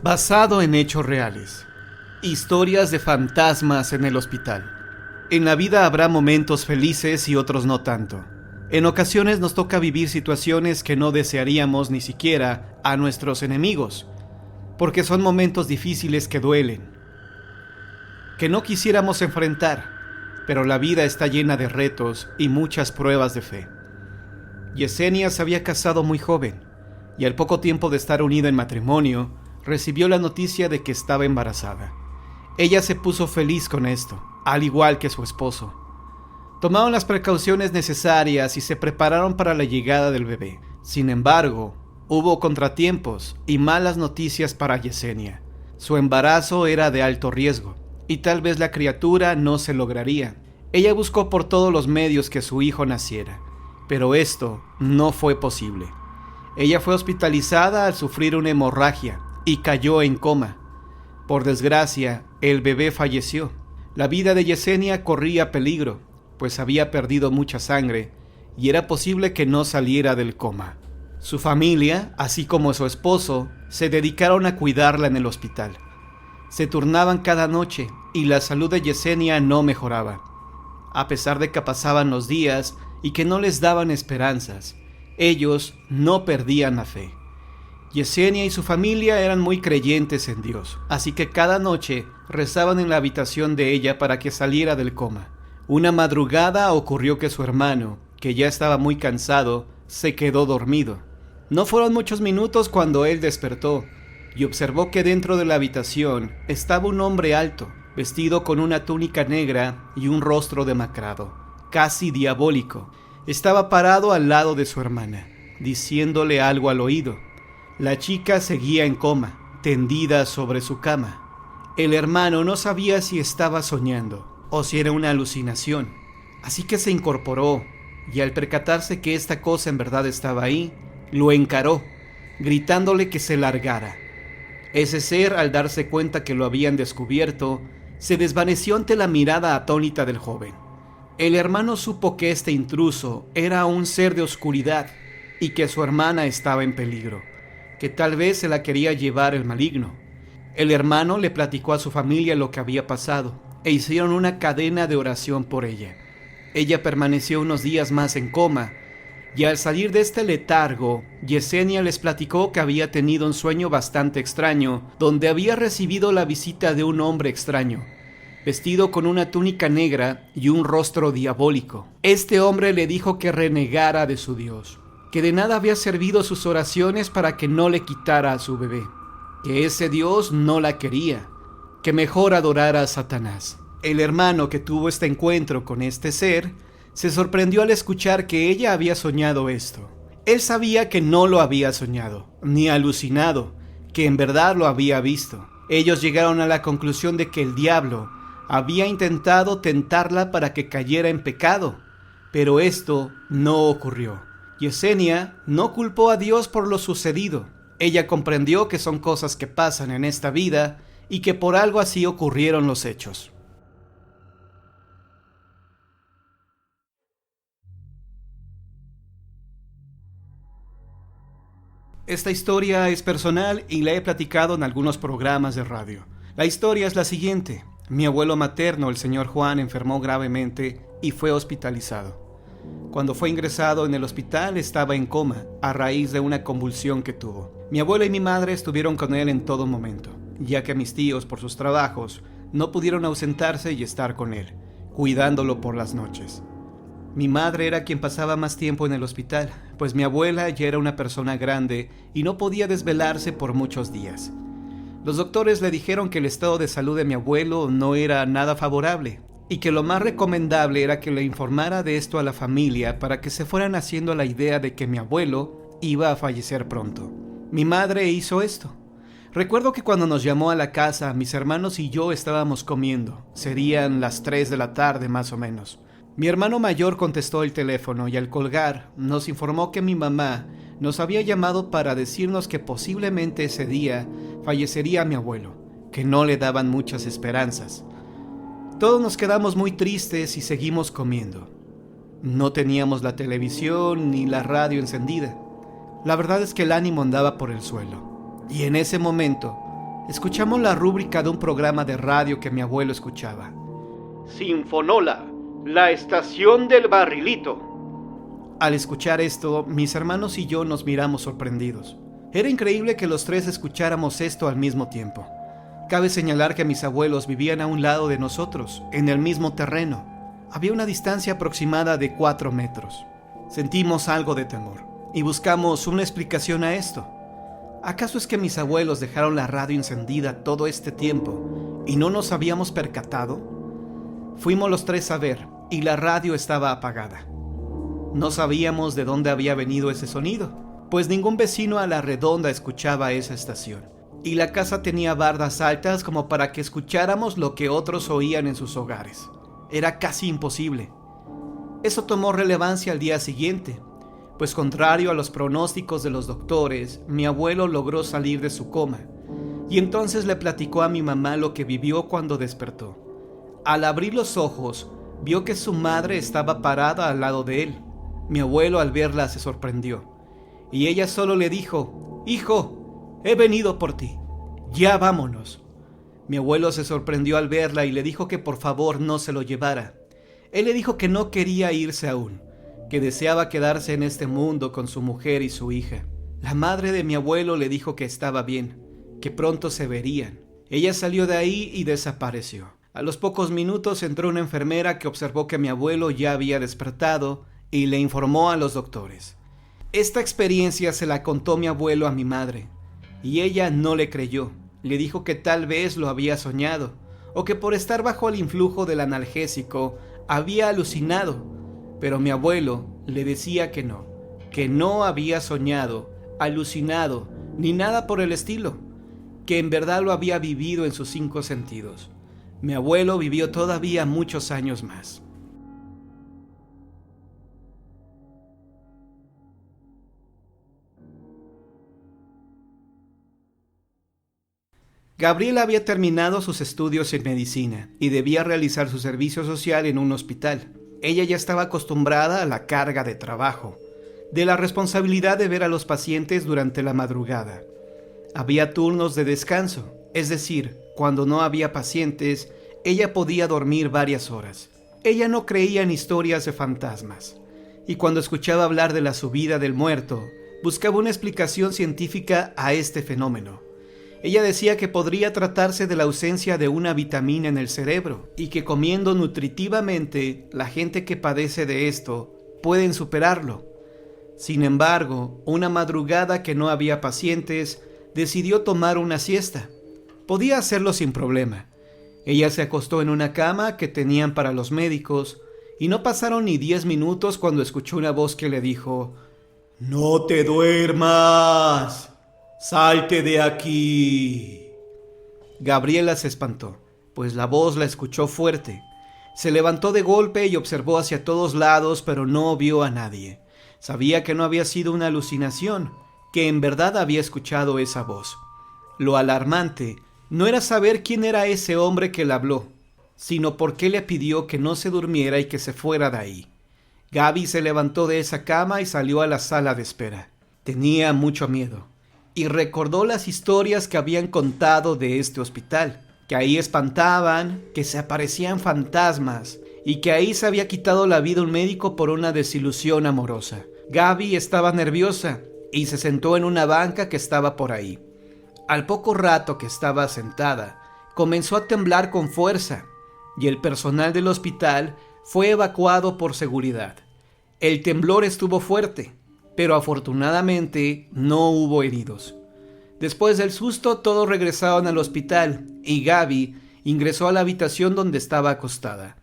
Basado en hechos reales. Historias de fantasmas en el hospital. En la vida habrá momentos felices y otros no tanto. En ocasiones nos toca vivir situaciones que no desearíamos ni siquiera a nuestros enemigos, porque son momentos difíciles que duelen, que no quisiéramos enfrentar, pero la vida está llena de retos y muchas pruebas de fe. Yesenia se había casado muy joven, y al poco tiempo de estar unida en matrimonio, recibió la noticia de que estaba embarazada. Ella se puso feliz con esto, al igual que su esposo. Tomaron las precauciones necesarias y se prepararon para la llegada del bebé. Sin embargo, hubo contratiempos y malas noticias para Yesenia. Su embarazo era de alto riesgo, y tal vez la criatura no se lograría. Ella buscó por todos los medios que su hijo naciera, pero esto no fue posible. Ella fue hospitalizada al sufrir una hemorragia y cayó en coma. Por desgracia, el bebé falleció. La vida de Yesenia corría peligro, pues había perdido mucha sangre y era posible que no saliera del coma. Su familia, así como su esposo, se dedicaron a cuidarla en el hospital. Se turnaban cada noche y la salud de Yesenia no mejoraba. A pesar de que pasaban los días y que no les daban esperanzas, ellos no perdían la fe. Yesenia y su familia eran muy creyentes en Dios, así que cada noche rezaban en la habitación de ella para que saliera del coma. Una madrugada ocurrió que su hermano, que ya estaba muy cansado, se quedó dormido. No fueron muchos minutos cuando él despertó y observó que dentro de la habitación estaba un hombre alto, vestido con una túnica negra y un rostro demacrado, casi diabólico. Estaba parado al lado de su hermana, diciéndole algo al oído. La chica seguía en coma, tendida sobre su cama. El hermano no sabía si estaba soñando o si era una alucinación, así que se incorporó y al percatarse que esta cosa en verdad estaba ahí, lo encaró, gritándole que se largara. Ese ser, al darse cuenta que lo habían descubierto, se desvaneció ante la mirada atónita del joven. El hermano supo que este intruso era un ser de oscuridad y que su hermana estaba en peligro, que tal vez se la quería llevar el maligno. El hermano le platicó a su familia lo que había pasado e hicieron una cadena de oración por ella. Ella permaneció unos días más en coma y al salir de este letargo, Yesenia les platicó que había tenido un sueño bastante extraño donde había recibido la visita de un hombre extraño, vestido con una túnica negra y un rostro diabólico. Este hombre le dijo que renegara de su Dios, que de nada había servido sus oraciones para que no le quitara a su bebé, que ese Dios no la quería, que mejor adorara a Satanás. El hermano que tuvo este encuentro con este ser se sorprendió al escuchar que ella había soñado esto. Él sabía que no lo había soñado, ni alucinado, que en verdad lo había visto. Ellos llegaron a la conclusión de que el diablo había intentado tentarla para que cayera en pecado, pero esto no ocurrió. Yesenia no culpó a Dios por lo sucedido. Ella comprendió que son cosas que pasan en esta vida y que por algo así ocurrieron los hechos. Esta historia es personal y la he platicado en algunos programas de radio. La historia es la siguiente. Mi abuelo materno, el señor Juan, enfermó gravemente y fue hospitalizado. Cuando fue ingresado en el hospital estaba en coma a raíz de una convulsión que tuvo. Mi abuela y mi madre estuvieron con él en todo momento, ya que mis tíos, por sus trabajos, no pudieron ausentarse y estar con él, cuidándolo por las noches. Mi madre era quien pasaba más tiempo en el hospital, pues mi abuela ya era una persona grande y no podía desvelarse por muchos días. Los doctores le dijeron que el estado de salud de mi abuelo no era nada favorable y que lo más recomendable era que le informara de esto a la familia para que se fueran haciendo la idea de que mi abuelo iba a fallecer pronto. Mi madre hizo esto. Recuerdo que cuando nos llamó a la casa, mis hermanos y yo estábamos comiendo. Serían las 3 de la tarde más o menos. Mi hermano mayor contestó el teléfono y al colgar nos informó que mi mamá nos había llamado para decirnos que posiblemente ese día fallecería mi abuelo, que no le daban muchas esperanzas. Todos nos quedamos muy tristes y seguimos comiendo. No teníamos la televisión ni la radio encendida. La verdad es que el ánimo andaba por el suelo. Y en ese momento escuchamos la rúbrica de un programa de radio que mi abuelo escuchaba. Sinfonola, la estación del barrilito. Al escuchar esto, mis hermanos y yo nos miramos sorprendidos. Era increíble que los tres escucháramos esto al mismo tiempo. Cabe señalar que mis abuelos vivían a un lado de nosotros, en el mismo terreno. Había una distancia aproximada de 4 metros. Sentimos algo de temor y buscamos una explicación a esto. ¿Acaso es que mis abuelos dejaron la radio encendida todo este tiempo y no nos habíamos percatado? Fuimos los tres a ver y la radio estaba apagada. No sabíamos de dónde había venido ese sonido, pues ningún vecino a la redonda escuchaba esa estación, y la casa tenía bardas altas como para que escucháramos lo que otros oían en sus hogares. Era casi imposible. Eso tomó relevancia al día siguiente, pues contrario a los pronósticos de los doctores, mi abuelo logró salir de su coma, y entonces le platicó a mi mamá lo que vivió cuando despertó. Al abrir los ojos, vio que su madre estaba parada al lado de él. Mi abuelo al verla se sorprendió, y ella solo le dijo: «Hijo, he venido por ti, ya vámonos». Mi abuelo se sorprendió al verla y le dijo que por favor no se lo llevara. Él le dijo que no quería irse aún, que deseaba quedarse en este mundo con su mujer y su hija. La madre de mi abuelo le dijo que estaba bien, que pronto se verían. Ella salió de ahí y desapareció. A los pocos minutos entró una enfermera que observó que mi abuelo ya había despertado y le informó a los doctores. Esta experiencia se la contó mi abuelo a mi madre, y ella no le creyó. Le dijo que tal vez lo había soñado, o que por estar bajo el influjo del analgésico había alucinado, pero mi abuelo le decía que no había soñado, alucinado, ni nada por el estilo, que en verdad lo había vivido en sus 5 sentidos. Mi abuelo vivió todavía muchos años más. Gabriela había terminado sus estudios en medicina y debía realizar su servicio social en un hospital. Ella ya estaba acostumbrada a la carga de trabajo, de la responsabilidad de ver a los pacientes durante la madrugada. Había turnos de descanso, es decir, cuando no había pacientes, ella podía dormir varias horas. Ella no creía en historias de fantasmas, y cuando escuchaba hablar de la subida del muerto, buscaba una explicación científica a este fenómeno. Ella decía que podría tratarse de la ausencia de una vitamina en el cerebro y que comiendo nutritivamente, la gente que padece de esto pueden superarlo. Sin embargo, una madrugada que no había pacientes, decidió tomar una siesta. Podía hacerlo sin problema. Ella se acostó en una cama que tenían para los médicos y no pasaron ni 10 minutos cuando escuchó una voz que le dijo: «¡No te duermas! ¡Salte de aquí!». Gabriela se espantó, pues la voz la escuchó fuerte. Se levantó de golpe y observó hacia todos lados, pero no vio a nadie. Sabía que no había sido una alucinación, que en verdad había escuchado esa voz. Lo alarmante no era saber quién era ese hombre que le habló, sino por qué le pidió que no se durmiera y que se fuera de ahí. Gaby se levantó de esa cama y salió a la sala de espera. Tenía mucho miedo y recordó las historias que habían contado de este hospital, que ahí espantaban, que se aparecían fantasmas y que ahí se había quitado la vida un médico por una desilusión amorosa. Gaby estaba nerviosa y se sentó en una banca que estaba por ahí. Al poco rato que estaba sentada, comenzó a temblar con fuerza y el personal del hospital fue evacuado por seguridad. El temblor estuvo fuerte, pero afortunadamente no hubo heridos. Después del susto, todos regresaron al hospital y Gaby ingresó a la habitación donde estaba acostada.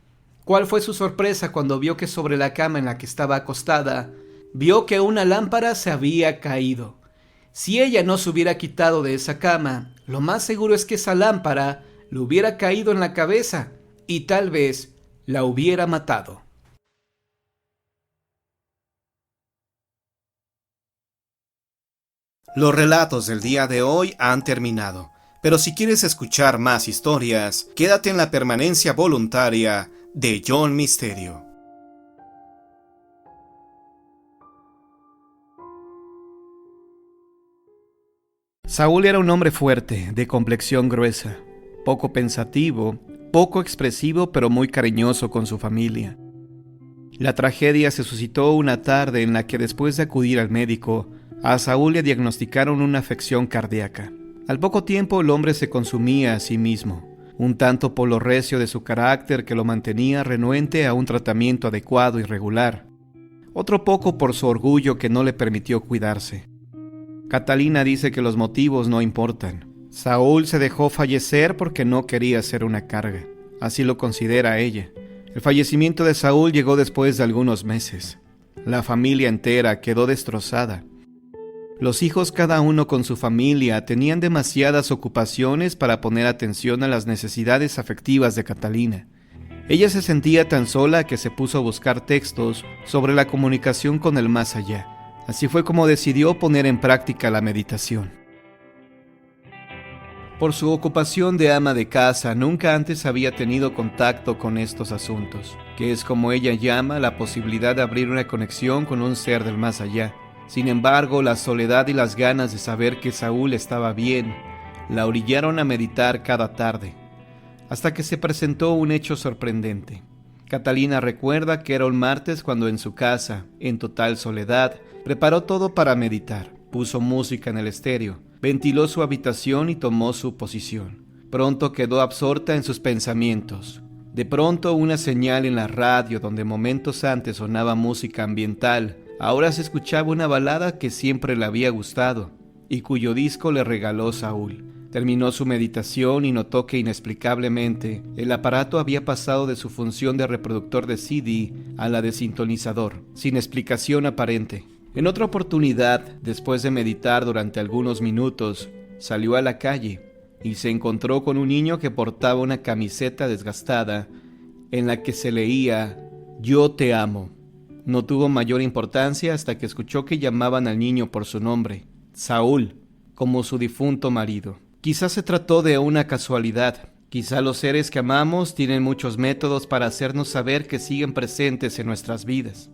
¿Cuál fue su sorpresa cuando vio que sobre la cama en la que estaba acostada, vio que una lámpara se había caído? Si ella no se hubiera quitado de esa cama, lo más seguro es que esa lámpara le hubiera caído en la cabeza y tal vez la hubiera matado. Los relatos del día de hoy han terminado, pero si quieres escuchar más historias, quédate en la permanencia voluntaria de John Misterio. Saúl era un hombre fuerte, de complexión gruesa, poco pensativo, poco expresivo, pero muy cariñoso con su familia. La tragedia se suscitó una tarde en la que, después de acudir al médico, a Saúl le diagnosticaron una afección cardíaca. Al poco tiempo el hombre se consumía a sí mismo, un tanto por lo recio de su carácter que lo mantenía renuente a un tratamiento adecuado y regular, otro poco por su orgullo que no le permitió cuidarse. Catalina dice que los motivos no importan. Saúl se dejó fallecer porque no quería ser una carga, así lo considera ella. El fallecimiento de Saúl llegó después de algunos meses. La familia entera quedó destrozada. Los hijos, cada uno con su familia, tenían demasiadas ocupaciones para poner atención a las necesidades afectivas de Catalina. Ella se sentía tan sola que se puso a buscar textos sobre la comunicación con el más allá. Así fue como decidió poner en práctica la meditación. Por su ocupación de ama de casa, nunca antes había tenido contacto con estos asuntos, que es como ella llama la posibilidad de abrir una conexión con un ser del más allá. Sin embargo, la soledad y las ganas de saber que Saúl estaba bien la orillaron a meditar cada tarde, hasta que se presentó un hecho sorprendente. Catalina recuerda que era un martes cuando en su casa, en total soledad, preparó todo para meditar. Puso música en el estéreo, ventiló su habitación y tomó su posición. Pronto quedó absorta en sus pensamientos. De pronto, una señal en la radio donde momentos antes sonaba música ambiental, ahora se escuchaba una balada que siempre le había gustado y cuyo disco le regaló Saúl. Terminó su meditación y notó que inexplicablemente el aparato había pasado de su función de reproductor de CD a la de sintonizador, sin explicación aparente. En otra oportunidad, después de meditar durante algunos minutos, salió a la calle y se encontró con un niño que portaba una camiseta desgastada en la que se leía «Yo te amo». No tuvo mayor importancia hasta que escuchó que llamaban al niño por su nombre, Saúl, como su difunto marido. Quizás se trató de una casualidad. Quizá los seres que amamos tienen muchos métodos para hacernos saber que siguen presentes en nuestras vidas.